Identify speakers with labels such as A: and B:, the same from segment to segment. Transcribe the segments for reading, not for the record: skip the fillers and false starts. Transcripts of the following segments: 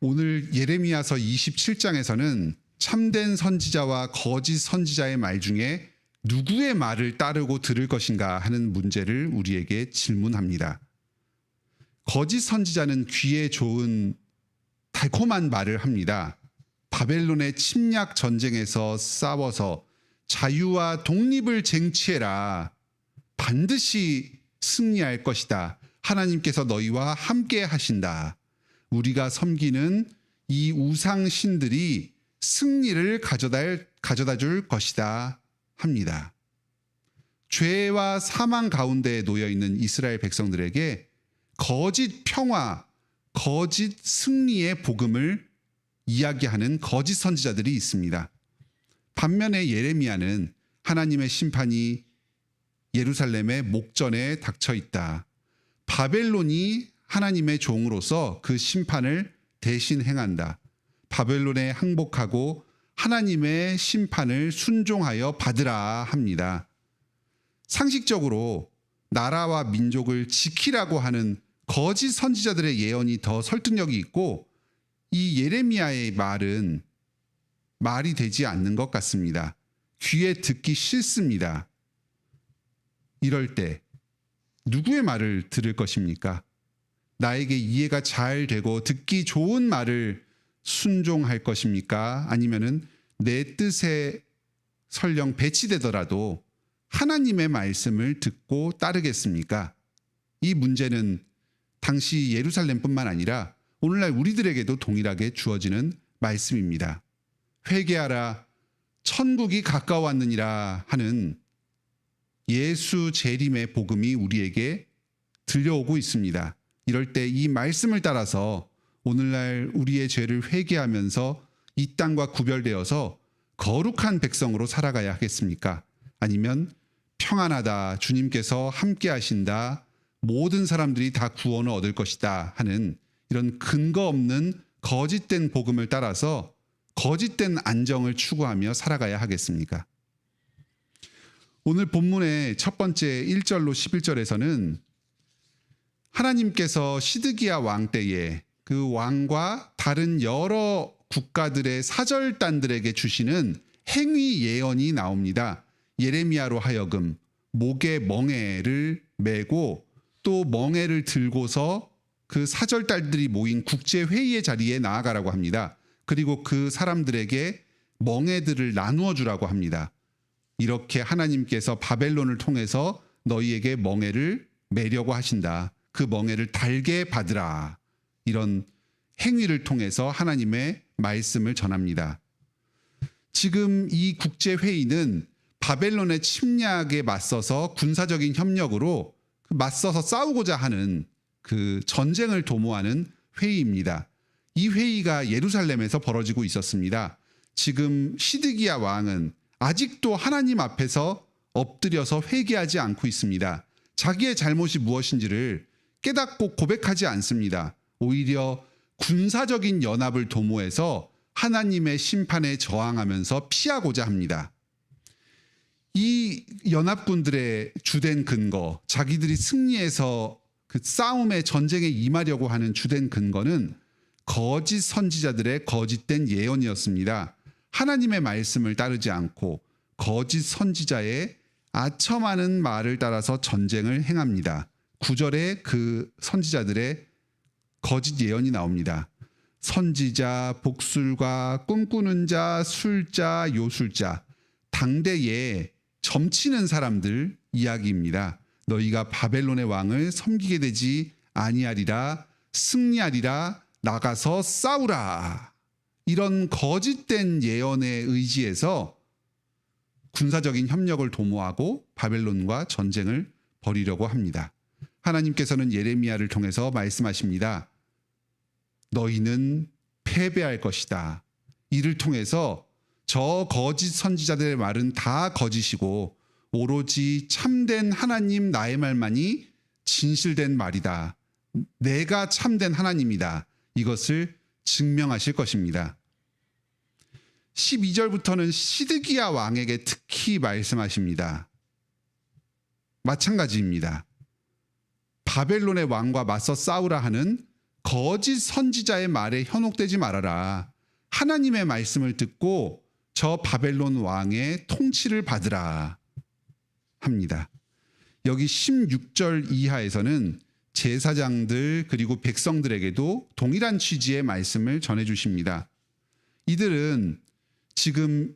A: 오늘 예레미야서 27장에서는 참된 선지자와 거짓 선지자의 말 중에 누구의 말을 따르고 들을 것인가 하는 문제를 우리에게 질문합니다. 거짓 선지자는 귀에 좋은 달콤한 말을 합니다. 바벨론의 침략 전쟁에서 싸워서 자유와 독립을 쟁취해라. 반드시 승리할 것이다. 하나님께서 너희와 함께 하신다. 우리가 섬기는 이 우상 신들이 승리를 가져다 줄 것이다 합니다. 죄와 사망 가운데에 놓여 있는 이스라엘 백성들에게 거짓 평화, 거짓 승리의 복음을 이야기하는 거짓 선지자들이 있습니다. 반면에 예레미야는 하나님의 심판이 예루살렘의 목전에 닥쳐 있다. 바벨론이 하나님의 종으로서 그 심판을 대신 행한다. 바벨론에 항복하고 하나님의 심판을 순종하여 받으라 합니다. 상식적으로 나라와 민족을 지키라고 하는 거짓 선지자들의 예언이 더 설득력이 있고 이 예레미야의 말은 말이 되지 않는 것 같습니다. 귀에 듣기 싫습니다. 이럴 때 누구의 말을 들을 것입니까? 나에게 이해가 잘 되고 듣기 좋은 말을 순종할 것입니까? 아니면은 내 뜻에 설령 배치되더라도 하나님의 말씀을 듣고 따르겠습니까? 이 문제는 당시 예루살렘뿐만 아니라 오늘날 우리들에게도 동일하게 주어지는 말씀입니다. 회개하라, 천국이 가까웠느니라 하는 예수 재림의 복음이 우리에게 들려오고 있습니다. 이럴 때 이 말씀을 따라서 오늘날 우리의 죄를 회개하면서 이 땅과 구별되어서 거룩한 백성으로 살아가야 하겠습니까? 아니면 평안하다, 주님께서 함께 하신다, 모든 사람들이 다 구원을 얻을 것이다 하는 이런 근거 없는 거짓된 복음을 따라서 거짓된 안정을 추구하며 살아가야 하겠습니까? 오늘 본문의 첫 번째 1절로 11절에서는 하나님께서 시드기야 왕 때에 그 왕과 다른 여러 국가들의 사절단들에게 주시는 행위 예언이 나옵니다. 예레미야로 하여금 목에 멍에를 메고 또 멍에를 들고서 그 사절단들이 모인 국제회의의 자리에 나아가라고 합니다. 그리고 그 사람들에게 멍에들을 나누어 주라고 합니다. 이렇게 하나님께서 바벨론을 통해서 너희에게 멍에를 매려고 하신다. 그 멍에를 달게 받으라. 이런 행위를 통해서 하나님의 말씀을 전합니다. 지금 이 국제회의는 바벨론의 침략에 맞서서 군사적인 협력으로 맞서서 싸우고자 하는 그 전쟁을 도모하는 회의입니다. 이 회의가 예루살렘에서 벌어지고 있었습니다. 지금 시드기야 왕은 아직도 하나님 앞에서 엎드려서 회개하지 않고 있습니다. 자기의 잘못이 무엇인지를 깨닫고 고백하지 않습니다. 오히려 군사적인 연합을 도모해서 하나님의 심판에 저항하면서 피하고자 합니다. 이 연합군들의 주된 근거, 자기들이 승리해서 그 싸움의 전쟁에 임하려고 하는 주된 근거는 거짓 선지자들의 거짓된 예언이었습니다. 하나님의 말씀을 따르지 않고 거짓 선지자의 아첨하는 말을 따라서 전쟁을 행합니다. 9절에 그 선지자들의 거짓 예언이 나옵니다. 선지자, 복술가, 꿈꾸는 자, 술자, 요술자, 당대에 점치는 사람들 이야기입니다. 너희가 바벨론의 왕을 섬기게 되지 아니하리라, 승리하리라, 나가서 싸우라. 이런 거짓된 예언에 의지해서 군사적인 협력을 도모하고 바벨론과 전쟁을 벌이려고 합니다. 하나님께서는 예레미야를 통해서 말씀하십니다. 너희는 패배할 것이다. 이를 통해서 저 거짓 선지자들의 말은 다 거짓이고 오로지 참된 하나님 나의 말만이 진실된 말이다. 내가 참된 하나님이다. 이것을 증명하실 것입니다. 12절부터는 시드기야 왕에게 특히 말씀하십니다. 마찬가지입니다. 바벨론의 왕과 맞서 싸우라 하는 거짓 선지자의 말에 현혹되지 말아라. 하나님의 말씀을 듣고 저 바벨론 왕의 통치를 받으라 합니다. 여기 16절 이하에서는 제사장들 그리고 백성들에게도 동일한 취지의 말씀을 전해주십니다. 이들은 지금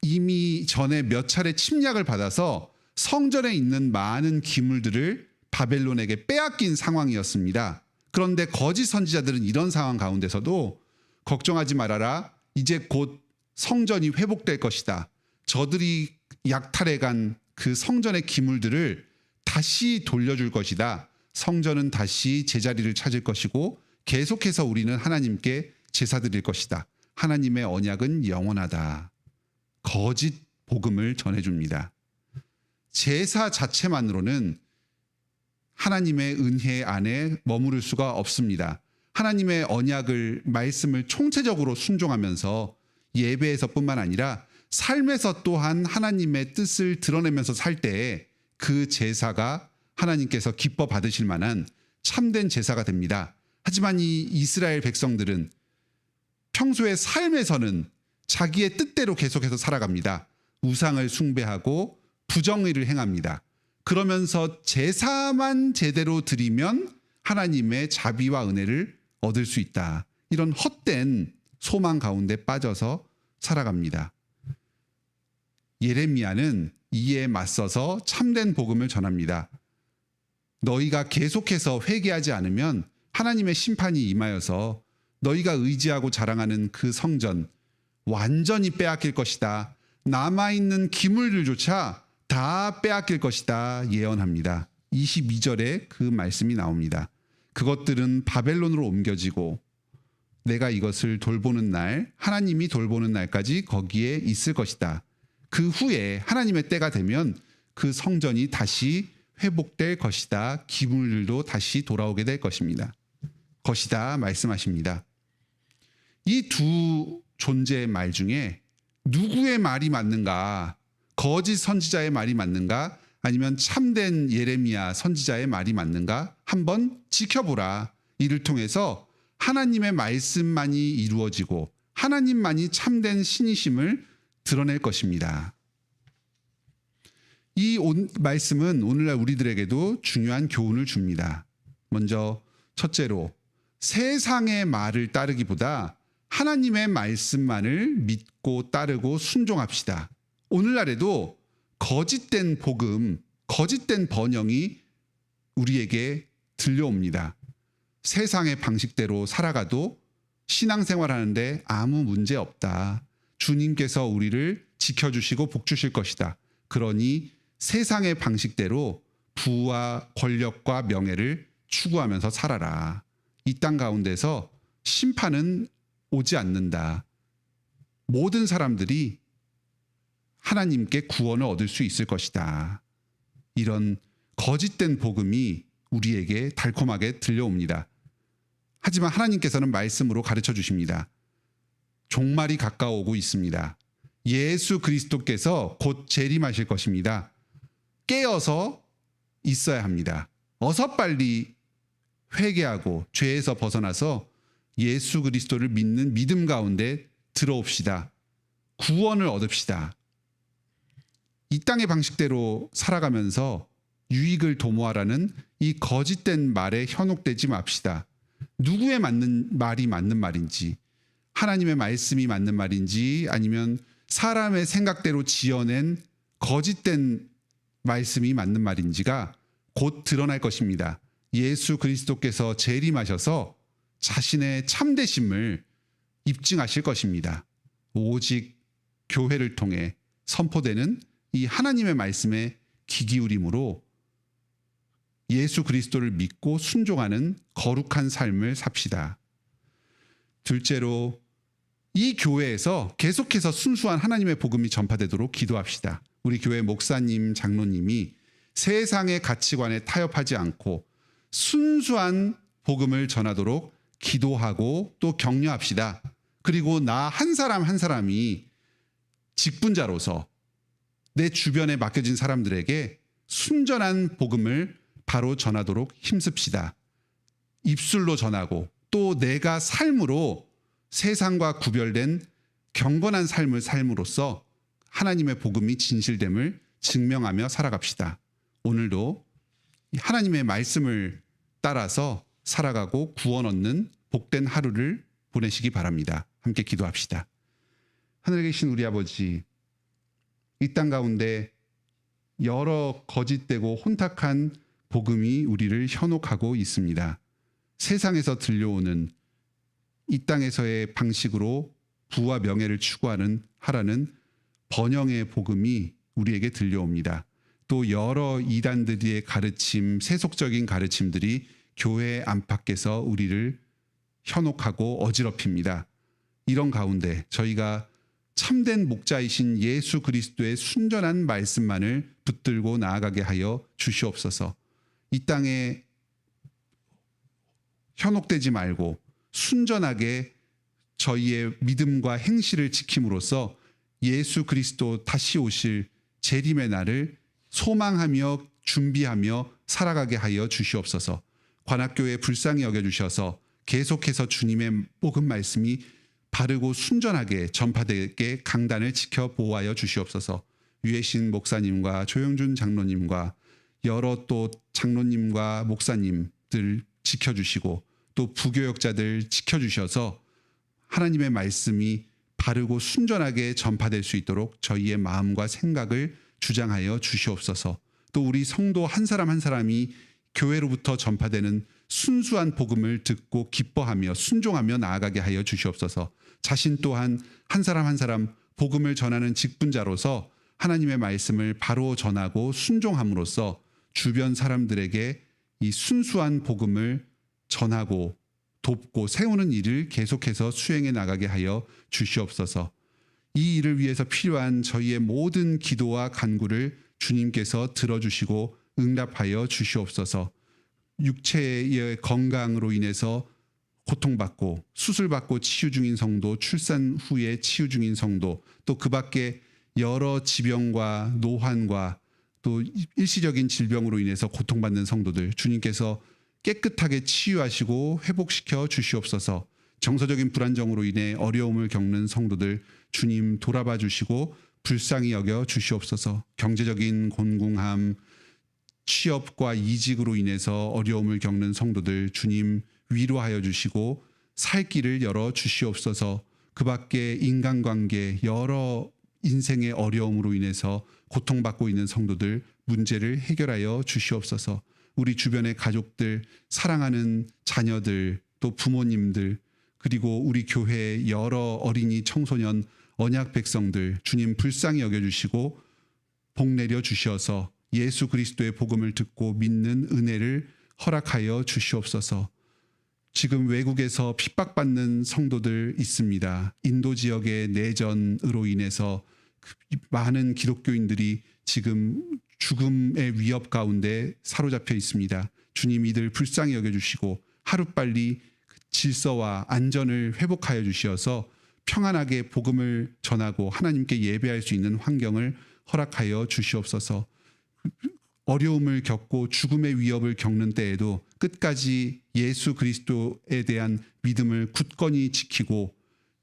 A: 이미 전에 몇 차례 침략을 받아서 성전에 있는 많은 기물들을 바벨론에게 빼앗긴 상황이었습니다. 그런데 거짓 선지자들은 이런 상황 가운데서도 걱정하지 말아라. 이제 곧 성전이 회복될 것이다. 저들이 약탈해간 그 성전의 기물들을 다시 돌려줄 것이다. 성전은 다시 제자리를 찾을 것이고 계속해서 우리는 하나님께 제사 드릴 것이다. 하나님의 언약은 영원하다. 거짓 복음을 전해줍니다. 제사 자체만으로는 하나님의 은혜 안에 머무를 수가 없습니다. 하나님의 언약을 말씀을 총체적으로 순종하면서 예배에서뿐만 아니라 삶에서 또한 하나님의 뜻을 드러내면서 살 때에 그 제사가 하나님께서 기뻐 받으실 만한 참된 제사가 됩니다. 하지만 이 이스라엘 백성들은 평소의 삶에서는 자기의 뜻대로 계속해서 살아갑니다. 우상을 숭배하고 부정의를 행합니다. 그러면서 제사만 제대로 드리면 하나님의 자비와 은혜를 얻을 수 있다. 이런 헛된 소망 가운데 빠져서 살아갑니다. 예레미야는 이에 맞서서 참된 복음을 전합니다. 너희가 계속해서 회개하지 않으면 하나님의 심판이 임하여서 너희가 의지하고 자랑하는 그 성전 완전히 빼앗길 것이다. 남아있는 기물들조차 다 빼앗길 것이다 예언합니다. 22절에 그 말씀이 나옵니다. 그것들은 바벨론으로 옮겨지고 내가 이것을 돌보는 날, 하나님이 돌보는 날까지 거기에 있을 것이다. 그 후에 하나님의 때가 되면 그 성전이 다시 회복될 것이다. 기물들도 다시 돌아오게 될 것입니다. 것이다 말씀하십니다. 이 두 존재의 말 중에 누구의 말이 맞는가? 거짓 선지자의 말이 맞는가? 아니면 참된 예레미야 선지자의 말이 맞는가? 한번 지켜보라. 이를 통해서 하나님의 말씀만이 이루어지고 하나님만이 참된 신이심을 드러낼 것입니다. 이 말씀은 오늘날 우리들에게도 중요한 교훈을 줍니다. 먼저 첫째로 세상의 말을 따르기보다 하나님의 말씀만을 믿고 따르고 순종합시다. 오늘날에도 거짓된 복음, 거짓된 번영이 우리에게 들려옵니다. 세상의 방식대로 살아가도 신앙생활하는데 아무 문제 없다. 주님께서 우리를 지켜주시고 복주실 것이다. 그러니 세상의 방식대로 부와 권력과 명예를 추구하면서 살아라. 이 땅 가운데서 심판은 오지 않는다. 모든 사람들이 하나님께 구원을 얻을 수 있을 것이다. 이런 거짓된 복음이 우리에게 달콤하게 들려옵니다. 하지만 하나님께서는 말씀으로 가르쳐 주십니다. 종말이 가까워오고 있습니다. 예수 그리스도께서 곧 재림하실 것입니다. 깨어서 있어야 합니다. 어서 빨리 회개하고 죄에서 벗어나서 예수 그리스도를 믿는 믿음 가운데 들어옵시다. 구원을 얻읍시다. 이 땅의 방식대로 살아가면서 유익을 도모하라는 이 거짓된 말에 현혹되지 맙시다. 누구의 말이 맞는 말인지, 하나님의 말씀이 맞는 말인지, 아니면 사람의 생각대로 지어낸 거짓된 말씀이 맞는 말인지가 곧 드러날 것입니다. 예수 그리스도께서 재림하셔서 자신의 참되심을 입증하실 것입니다. 오직 교회를 통해 선포되는 이 하나님의 말씀에 귀 기울임으로 예수 그리스도를 믿고 순종하는 거룩한 삶을 삽시다. 둘째로 이 교회에서 계속해서 순수한 하나님의 복음이 전파되도록 기도합시다. 우리 교회 목사님, 장로님이 세상의 가치관에 타협하지 않고 순수한 복음을 전하도록 기도하고 또 격려합시다. 그리고 나 한 사람 한 사람이 직분자로서 내 주변에 맡겨진 사람들에게 순전한 복음을 바로 전하도록 힘씁시다. 입술로 전하고 또 내가 삶으로 세상과 구별된 경건한 삶을 삶으로써 하나님의 복음이 진실됨을 증명하며 살아갑시다. 오늘도 하나님의 말씀을 따라서 살아가고 구원 얻는 복된 하루를 보내시기 바랍니다. 함께 기도합시다. 하늘에 계신 우리 아버지, 이 땅 가운데 여러 거짓되고 혼탁한 복음이 우리를 현혹하고 있습니다. 세상에서 들려오는 이 땅에서의 방식으로 부와 명예를 하라는 번영의 복음이 우리에게 들려옵니다. 또 여러 이단들의 가르침, 세속적인 가르침들이 교회 안팎에서 우리를 현혹하고 어지럽힙니다. 이런 가운데 저희가 참된 목자이신 예수 그리스도의 순전한 말씀만을 붙들고 나아가게 하여 주시옵소서. 이 땅에 현혹되지 말고 순전하게 저희의 믿음과 행실을 지킴으로써 예수 그리스도 다시 오실 재림의 날을 소망하며 준비하며 살아가게 하여 주시옵소서. 관악교회 불쌍히 여겨주셔서 계속해서 주님의 복음 말씀이 바르고 순전하게 전파되게 강단을 지켜 보호하여 주시옵소서. 유해신 목사님과 조영준 장로님과 여러 또 장로님과 목사님들 지켜주시고 또 부교역자들 지켜주셔서 하나님의 말씀이 바르고 순전하게 전파될 수 있도록 저희의 마음과 생각을 주장하여 주시옵소서. 또 우리 성도 한 사람 한 사람이 교회로부터 전파되는 순수한 복음을 듣고 기뻐하며 순종하며 나아가게 하여 주시옵소서. 자신 또한 한 사람 한 사람 복음을 전하는 직분자로서 하나님의 말씀을 바로 전하고 순종함으로써 주변 사람들에게 이 순수한 복음을 전하고 돕고 세우는 일을 계속해서 수행해 나가게 하여 주시옵소서. 이 일을 위해서 필요한 저희의 모든 기도와 간구를 주님께서 들어주시고 응답하여 주시옵소서. 육체의 건강으로 인해서 고통받고 수술받고 치유 중인 성도, 출산 후에 치유 중인 성도, 또 그 밖에 여러 지병과 노환과 또 일시적인 질병으로 인해서 고통받는 성도들 주님께서 깨끗하게 치유하시고 회복시켜 주시옵소서. 정서적인 불안정으로 인해 어려움을 겪는 성도들 주님 돌아봐 주시고 불쌍히 여겨 주시옵소서. 경제적인 곤궁함, 취업과 이직으로 인해서 어려움을 겪는 성도들 주님 위로하여 주시고 살 길을 열어 주시옵소서. 그 밖에 인간관계 여러 인생의 어려움으로 인해서 고통받고 있는 성도들 문제를 해결하여 주시옵소서. 우리 주변의 가족들, 사랑하는 자녀들, 또 부모님들, 그리고 우리 교회의 여러 어린이, 청소년, 언약 백성들 주님 불쌍히 여겨주시고 복 내려 주셔서 예수 그리스도의 복음을 듣고 믿는 은혜를 허락하여 주시옵소서. 지금 외국에서 핍박받는 성도들 있습니다. 인도 지역의 내전으로 인해서 많은 기독교인들이 지금 죽음의 위협 가운데 사로잡혀 있습니다. 주님 이들 불쌍히 여겨주시고 하루빨리 질서와 안전을 회복하여 주시어서 평안하게 복음을 전하고 하나님께 예배할 수 있는 환경을 허락하여 주시옵소서. 어려움을 겪고 죽음의 위협을 겪는 때에도 끝까지 예수 그리스도에 대한 믿음을 굳건히 지키고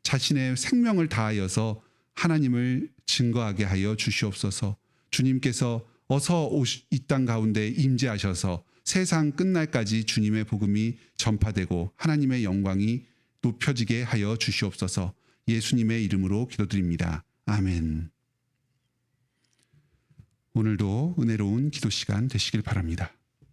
A: 자신의 생명을 다하여서 하나님을 증거하게 하여 주시옵소서. 주님께서 어서 이 땅 가운데 임재하셔서 세상 끝날까지 주님의 복음이 전파되고 하나님의 영광이 높여지게 하여 주시옵소서. 예수님의 이름으로 기도드립니다. 아멘. 오늘도 은혜로운 기도 시간 되시길 바랍니다.